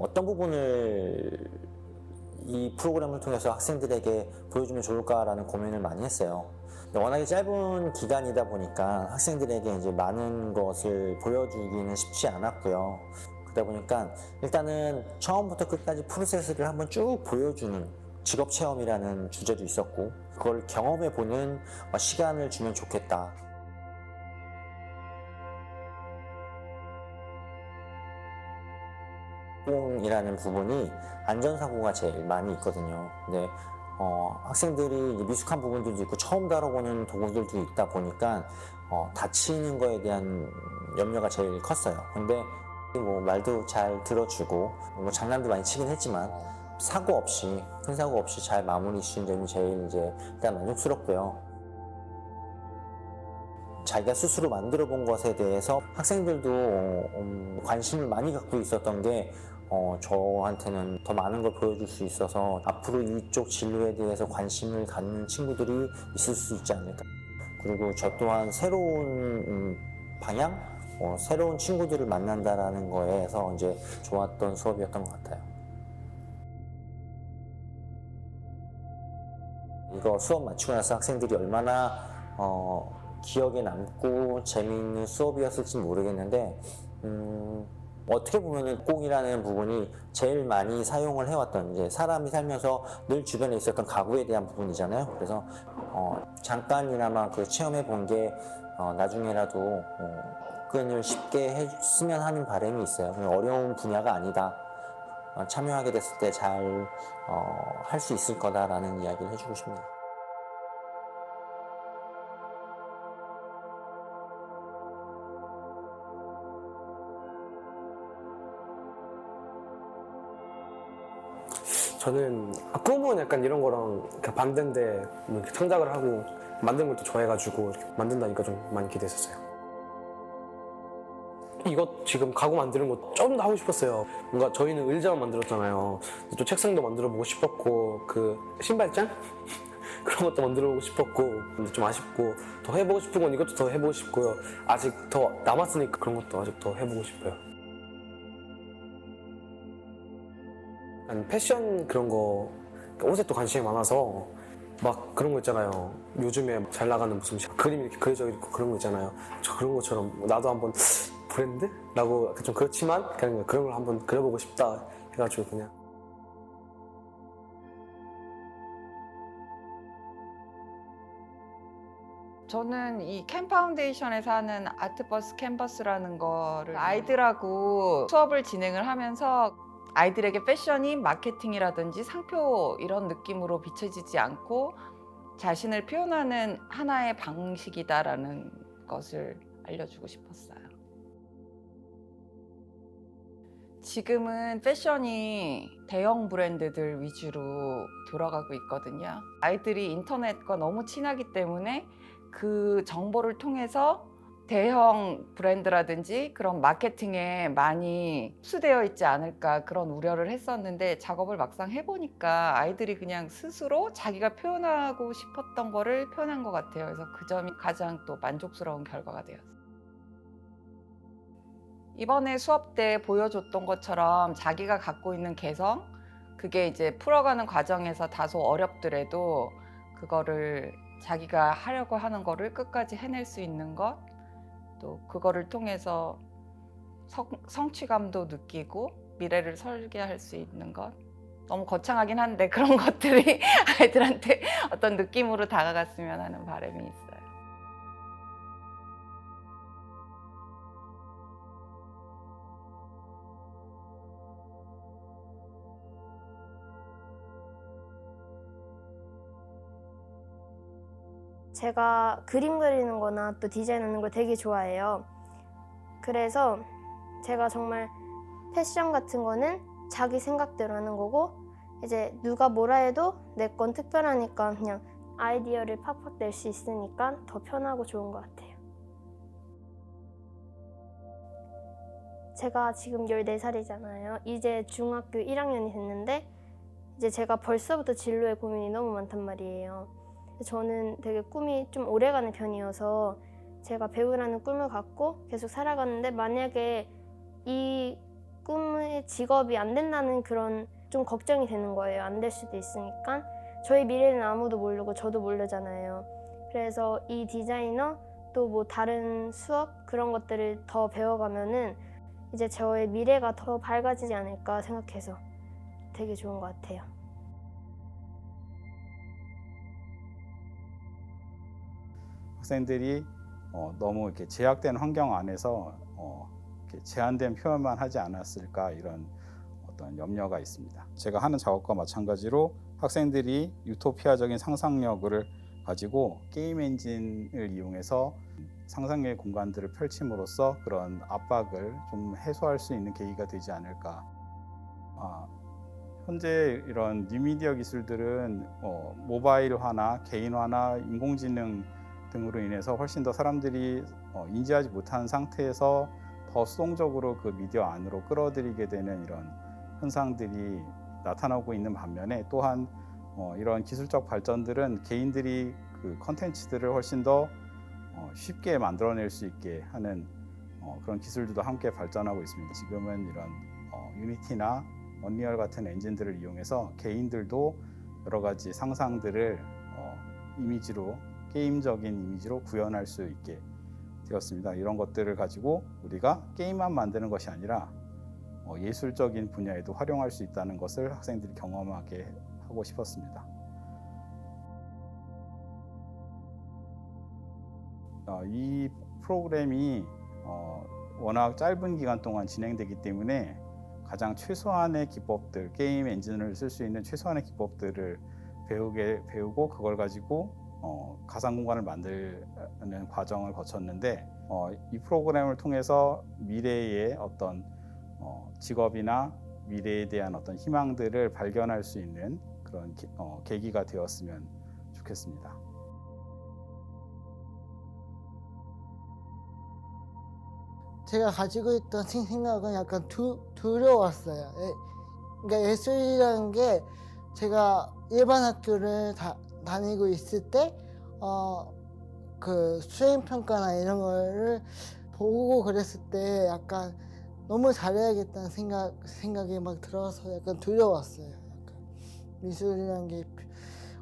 어떤 부분을 이 프로그램을 통해서 학생들에게 보여주면 좋을까라는 고민을 많이 했어요. 근데 워낙에 짧은 기간이다 보니까 학생들에게 이제 많은 것을 보여주기는 쉽지 않았고요. 그러다 보니까 일단은 처음부터 끝까지 프로세스를 한번 쭉 보여주는 직업 체험이라는 주제도 있었고, 그걸 경험해 보는 시간을 주면 좋겠다. 공이라는 부분이 안전사고가 제일 많이 있거든요. 근데 학생들이 미숙한 부분들도 있고 처음 다뤄보는 도구들도 있다 보니까 다치는 거에 대한 염려가 제일 컸어요. 근데 뭐 말도 잘 들어주고 뭐 장난도 많이 치긴 했지만 사고 없이, 큰 사고 없이 잘 마무리 주신 점이 제일 이제 일단 만족스럽고요. 자기가 스스로 만들어 본 것에 대해서 학생들도 관심을 많이 갖고 있었던 게 저한테는 더 많은 걸 보여줄 수 있어서 앞으로 이쪽 진로에 대해서 관심을 갖는 친구들이 있을 수 있지 않을까. 그리고 저 또한 새로운 방향, 새로운 친구들을 만난다라는 거에서 이제 좋았던 수업이었던 것 같아요. 이거 수업 마치고 나서 학생들이 얼마나 기억에 남고 재미있는 수업이었을지 모르겠는데 어떻게 보면은 공이라는 부분이 제일 많이 사용을 해왔던, 이제 사람이 살면서 늘 주변에 있었던 가구에 대한 부분이잖아요. 그래서 잠깐이나마 그 체험해 본 게 나중에라도 접근을 쉽게 했으면 하는 바람이 있어요. 어려운 분야가 아니다. 참여하게 됐을 때 잘 할 수 있을 거다라는 이야기를 해주고 싶네요. 저는 꿈은 약간 이런 거랑 반대인데 뭐 이렇게 창작을 하고 만드는 것도 좋아해가지고 이렇게 만든다니까 좀 많이 기대했었어요. 이거 지금 가구 만드는 거 좀 더 하고 싶었어요. 뭔가 저희는 의자만 만들었잖아요. 또 책상도 만들어보고 싶었고 그 신발장? 그런 것도 만들어보고 싶었고, 근데 좀 아쉽고, 더 해보고 싶은 건 이것도 더 해보고 싶고요. 아직 더 남았으니까 그런 것도 아직 더 해보고 싶어요. 패션 그런 거, 옷에 또 관심이 많아서 막 그런 거 있잖아요. 요즘에 잘 나가는 무슨 그림이 이렇게 그려져 있고 그런 거 있잖아요. 저 그런 것처럼 나도 한번 브랜드? 라고 좀 그렇지만 그냥 그런 걸 한번 그려보고 싶다 해가지고 그냥. 저는 이 캠 파운데이션에서 하는 아트버스 캔버스라는 거를 아이들하고 수업을 진행을 하면서 아이들에게 패션이 마케팅이라든지 상표 이런 느낌으로 비춰지지 않고 자신을 표현하는 하나의 방식이다라는 것을 알려주고 싶었어요. 지금은 패션이 대형 브랜드들 위주로 돌아가고 있거든요. 아이들이 인터넷과 너무 친하기 때문에 그 정보를 통해서 대형 브랜드라든지 그런 마케팅에 많이 흡수되어 있지 않을까 그런 우려를 했었는데, 작업을 막상 해보니까 아이들이 그냥 스스로 자기가 표현하고 싶었던 거를 표현한 것 같아요. 그래서 그 점이 가장 또 만족스러운 결과가 되었어요. 이번에 수업 때 보여줬던 것처럼 자기가 갖고 있는 개성, 그게 이제 풀어가는 과정에서 다소 어렵더라도 그거를 자기가 하려고 하는 거를 끝까지 해낼 수 있는 것, 또 그거를 통해서 성취감도 느끼고 미래를 설계할 수 있는 것, 너무 거창하긴 한데 그런 것들이 아이들한테 어떤 느낌으로 다가갔으면 하는 바람이 있어요. 제가 그림 그리는 거나 또 디자인하는 걸 되게 좋아해요. 그래서 제가 정말 패션 같은 거는 자기 생각대로 하는 거고, 이제 누가 뭐라 해도 내 건 특별하니까 그냥 아이디어를 팍팍 낼 수 있으니까 더 편하고 좋은 것 같아요. 제가 지금 14살이잖아요. 이제 중학교 1학년이 됐는데 이제 제가 벌써부터 진로에 고민이 너무 많단 말이에요. 저는 되게 꿈이 좀 오래가는 편이어서 제가 배우라는 꿈을 갖고 계속 살아가는데, 만약에 이 꿈의 직업이 안 된다는 그런 좀 걱정이 되는 거예요. 안 될 수도 있으니까. 저희 미래는 아무도 모르고 저도 모르잖아요. 그래서 이 디자이너 또 뭐 다른 수업 그런 것들을 더 배워가면은 이제 저의 미래가 더 밝아지지 않을까 생각해서 되게 좋은 것 같아요. 학생들이 너무 이렇게 제약된 환경 안에서 이렇게 제한된 표현만 하지 않았을까 이런 어떤 염려가 있습니다. 제가 하는 작업과 마찬가지로 학생들이 유토피아적인 상상력을 가지고 게임 엔진을 이용해서 상상력의 공간들을 펼침으로써 그런 압박을 좀 해소할 수 있는 계기가 되지 않을까. 현재 이런 뉴미디어 기술들은 모바일화나 개인화나 인공지능 등으로 인해서 훨씬 더 사람들이 인지하지 못한 상태에서 더 수동적으로 그 미디어 안으로 끌어들이게 되는 이런 현상들이 나타나고 있는 반면에 또한 이런 기술적 발전들은 개인들이 그 컨텐츠들을 훨씬 더 쉽게 만들어낼 수 있게 하는 그런 기술들도 함께 발전하고 있습니다. 지금은 이런 유니티나 언리얼 같은 엔진들을 이용해서 개인들도 여러 가지 상상들을 이미지로 게임적인 이미지로 구현할 수 있게 되었습니다. 이런 것들을 가지고 우리가 게임만 만드는 것이 아니라 예술적인 분야에도 활용할 수 있다는 것을 학생들이 경험하게 하고 싶었습니다. 이 프로그램이 워낙 짧은 기간 동안 진행되기 때문에 가장 최소한의 기법들, 게임 엔진을 쓸 수 있는 최소한의 기법들을 배우고 그걸 가지고 가상 공간을 만드는 과정을 거쳤는데 이 프로그램을 통해서 미래의 어떤 직업이나 미래에 대한 어떤 희망들을 발견할 수 있는 그런 계기가 되었으면 좋겠습니다. 제가 가지고 있던 생각은 약간 두려웠어요. 그러니까 예술이라는 게 제가 일반 학교를 다니고 있을 때 그 수행평가나 이런 거를 보고 그랬을 때 약간 너무 잘해야겠다는 생각이 막 들어서 약간 두려웠어요. 약간 미술이라는 게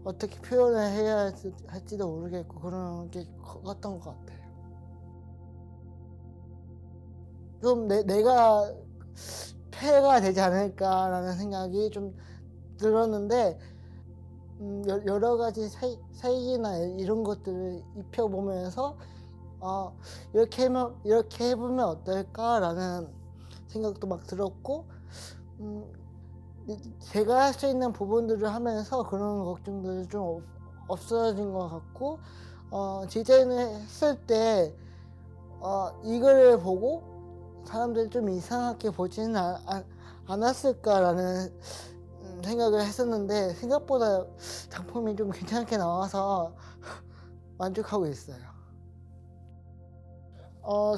어떻게 표현을 해야 할지도 모르겠고 그런 게 컸던 것 같아요. 좀 내가 폐해가 되지 않을까라는 생각이 좀 들었는데 여러 가지 색이나 이런 것들을 입혀보면서 이렇게 해보면 어떨까라는 생각도 막 들었고 제가 할 수 있는 부분들을 하면서 그런 걱정들이 좀 없어진 것 같고 디자인을 했을 때 이거를 보고 사람들이 좀 이상하게 보지는 않았을까라는 생각을 했었는데 생각보다 작품이 좀 괜찮게 나와서 만족하고 있어요.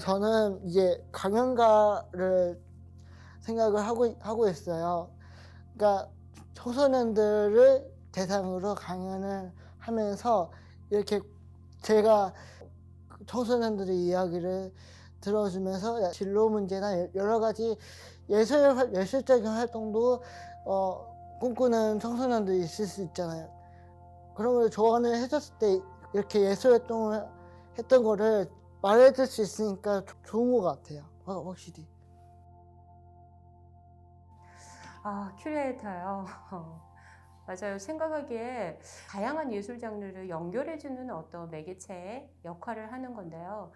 저는 이제 강연가를 생각을 하고 있어요. 그러니까 청소년들을 대상으로 강연을 하면서 이렇게 제가 청소년들의 이야기를 들어주면서 진로 문제나 여러 가지 예술적인 활동도 꿈꾸는 청소년들이 있을 수 있잖아요. 그런 걸 조언을 해줬을 때 이렇게 예술 활동을 했던 거를 말해줄 수 있으니까 좋은 것 같아요. 확실히. 큐레이터요. 맞아요. 생각하기에 다양한 예술 장르를 연결해주는 어떤 매개체의 역할을 하는 건데요.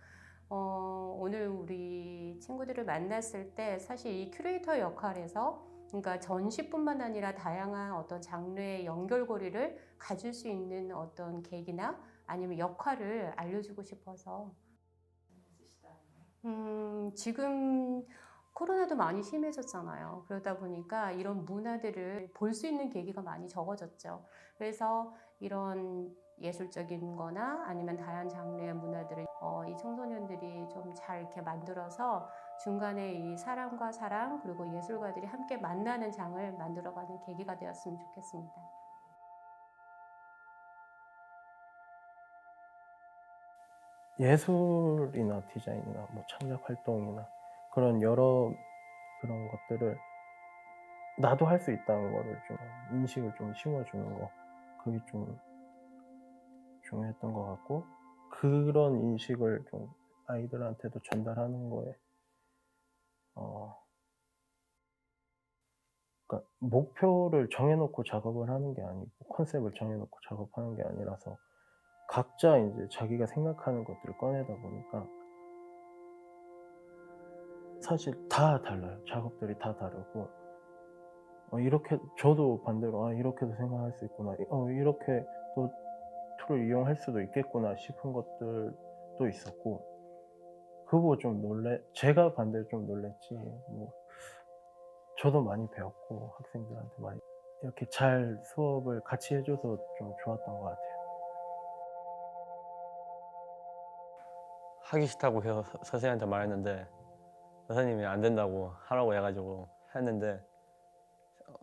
오늘 우리 친구들을 만났을 때 사실 이 큐레이터 역할에서 그러니까 전시뿐만 아니라 다양한 어떤 장르의 연결고리를 가질 수 있는 어떤 계기나 아니면 역할을 알려주고 싶어서 지금 코로나도 많이 심해졌잖아요. 그러다 보니까 이런 문화들을 볼 수 있는 계기가 많이 적어졌죠. 그래서 이런 예술적인 거나 아니면 다양한 장르의 문화들을 이 청소년들이 좀 잘 이렇게 만들어서 중간에 이 사람과 사람 그리고 예술가들이 함께 만나는 장을 만들어가는 계기가 되었으면 좋겠습니다. 예술이나 디자인이나 뭐 창작 활동이나 그런 여러 그런 것들을 나도 할 수 있다는 거를 좀 인식을 좀 심어주는 거, 그게 좀 중요했던 것 같고, 그런 인식을 좀 아이들한테도 전달하는 거에 그러니까 목표를 정해놓고 작업을 하는 게 아니고 컨셉을 정해놓고 작업하는 게 아니라서 각자 이제 자기가 생각하는 것들을 꺼내다 보니까 사실 다 달라요. 작업들이 다 다르고 이렇게 저도 반대로 이렇게도 생각할 수 있구나. 이렇게 또 툴을 이용할 수도 있겠구나 싶은 것들도 있었고 그거 보고 좀 제가 반대로 좀 놀랬지. 뭐 저도 많이 배웠고 학생들한테 많이 이렇게 잘 수업을 같이 해줘서 좀 좋았던 것 같아요. 하기 싫다고 해서 선생님한테 말했는데 선생님이 안 된다고 하라고 해가지고 했는데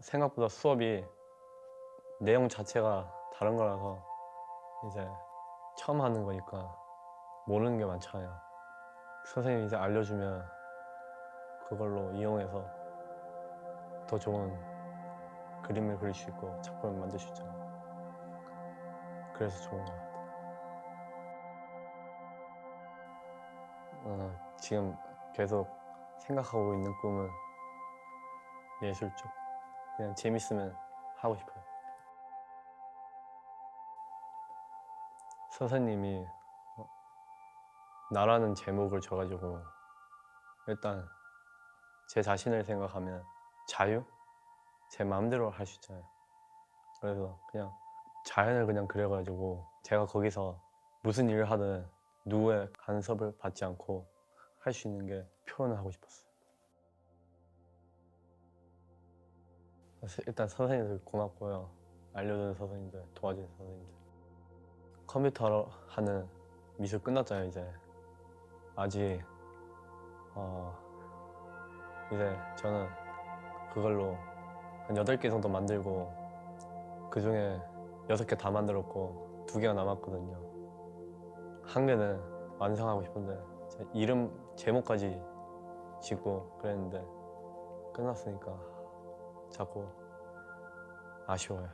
생각보다 수업이 내용 자체가 다른 거라서 이제 처음 하는 거니까 모르는 게 많잖아요. 선생님이 이제 알려주면 그걸로 이용해서 더 좋은 그림을 그릴 수 있고 작품을 만들 수 있잖아요. 그래서 좋은 것 같아요. 지금 계속 생각하고 있는 꿈은 예술 쪽. 그냥 재밌으면 하고 싶어요. 선생님이 나라는 제목을 줘가지고 일단 제 자신을 생각하면 자유? 제 마음대로 할 수 있잖아요. 그래서 그냥 자연을 그냥 그려가지고 제가 거기서 무슨 일을 하든 누구의 간섭을 받지 않고 할 수 있는 게 표현을 하고 싶었어요. 그래서 일단 선생님들 고맙고요. 알려준 선생님들, 도와준 선생님들. 컴퓨터로 하는 미술 끝났잖아요, 이제. 아직 이제 저는 그걸로 한 8개 정도 만들고 그 중에 6개 다 만들었고 2개가 남았거든요. 1개는 완성하고 싶은데 제 이름 제목까지 짓고 그랬는데 끝났으니까 자꾸 아쉬워요.